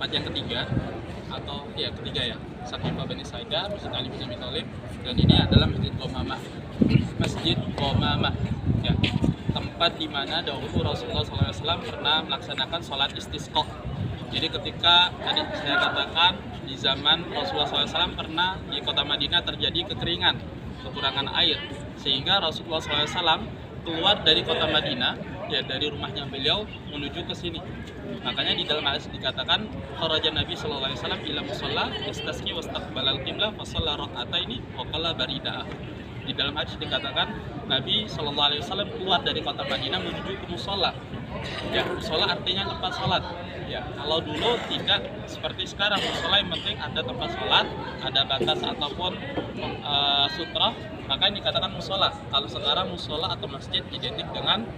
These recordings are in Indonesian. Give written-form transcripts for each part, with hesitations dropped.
tempat yang ketiga atau ya ketiga ya, Saqifa Bani Saidah, Masjid Ali bin Abi Thalib, dan ini adalah Masjid Qomamah. Masjid Qomamah ya, tempat di mana dahulu Rasulullah SAW pernah melaksanakan sholat istisqa. Jadi ketika tadi saya katakan di zaman Rasulullah SAW pernah di kota Madinah terjadi kekeringan, kekurangan air, sehingga Rasulullah SAW keluar dari kota Madinah, ya dari rumahnya beliau menuju ke sini. Makanya di dalam hadis dikatakan kharaja Nabi sallallahu alaihi wasallam ila musalla yastasqi wastaqbalal qiblah fa shalla rak'ataini wa qala baridah. Di dalam hadis dikatakan Nabi sallallahu alaihi wasallam keluar dari kota Madinah menuju ke musalla. Ya, musalla artinya tempat salat. Ya, kalau dulu tidak seperti sekarang, musalla yang penting ada tempat salat, ada batas ataupun sutra, maka ini dikatakan musalla. Kalau sekarang musalla atau masjid identik dengan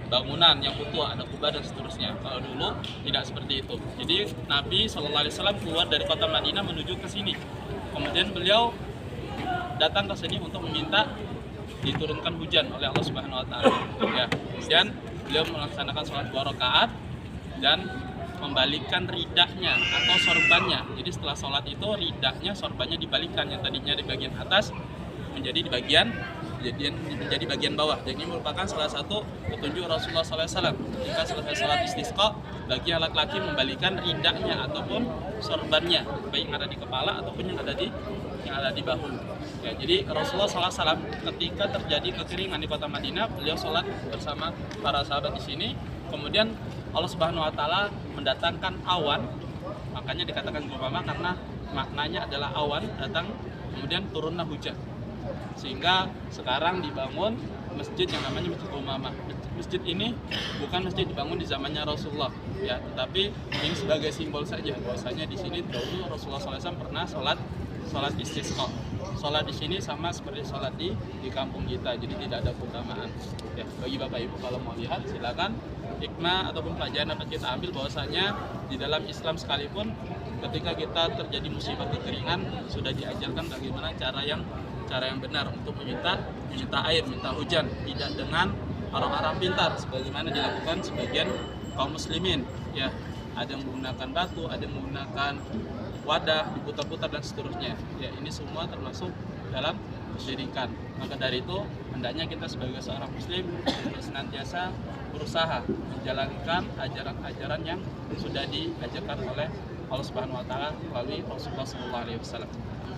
bangunan yang utuh, ada kubah dan seterusnya. Kalau dulu tidak seperti itu. Jadi Nabi SAW keluar dari kota Madinah menuju ke sini. Kemudian beliau datang ke sini untuk meminta diturunkan hujan oleh Allah Subhanahu Wa Taala. Ya, kemudian beliau melaksanakan sholat 2 rakaat dan membalikkan ridahnya atau sorbannya. Jadi setelah sholat itu ridahnya, sorbannya dibalikkan, yang tadinya di bagian atas menjadi di bagian bawah. Dan ini merupakan salah satu petunjuk Rasulullah SAW. Jika selesai sholat istisqa, bagi laki-laki membalikkan ridahnya ataupun sorbannya, baik yang ada di kepala ataupun yang ada di bahu. Ya, jadi Rasulullah SAW ketika terjadi kekeringan di kota Madinah, beliau sholat bersama para sahabat di sini. Kemudian Allah Subhanahu Wa Taala mendatangkan awan, makanya dikatakan Qomamah karena maknanya adalah awan datang, kemudian turunlah hujan. Sehingga sekarang dibangun masjid yang namanya Masjid Qomamah. Masjid ini bukan masjid dibangun di zamannya Rasulullah, ya, tetapi ini sebagai simbol saja bahwasanya di sini dahulu Rasulullah SAW pernah sholat istisqa. Sholat di sini sama seperti sholat di kampung kita, jadi tidak ada keutamaan. Ya, bagi Bapak Ibu kalau mau lihat silakan. Hikmah ataupun pelajaran dapat kita ambil bahwasanya di dalam Islam sekalipun ketika kita terjadi musibah kekeringan sudah diajarkan bagaimana cara yang benar untuk meminta air, minta hujan, tidak dengan orang-orang pintar sebagaimana dilakukan sebagian kaum muslimin. Ya, ada yang menggunakan batu, ada yang menggunakan wadah, diputar-putar dan seterusnya. Ya, ini semua termasuk dalam kesyirikan. Maka dari itu hendaknya kita sebagai seorang muslim senantiasa berusaha menjalankan ajaran-ajaran yang sudah diajarkan oleh Allah Subhanahu Wa Taala melalui Rasulullah SAW.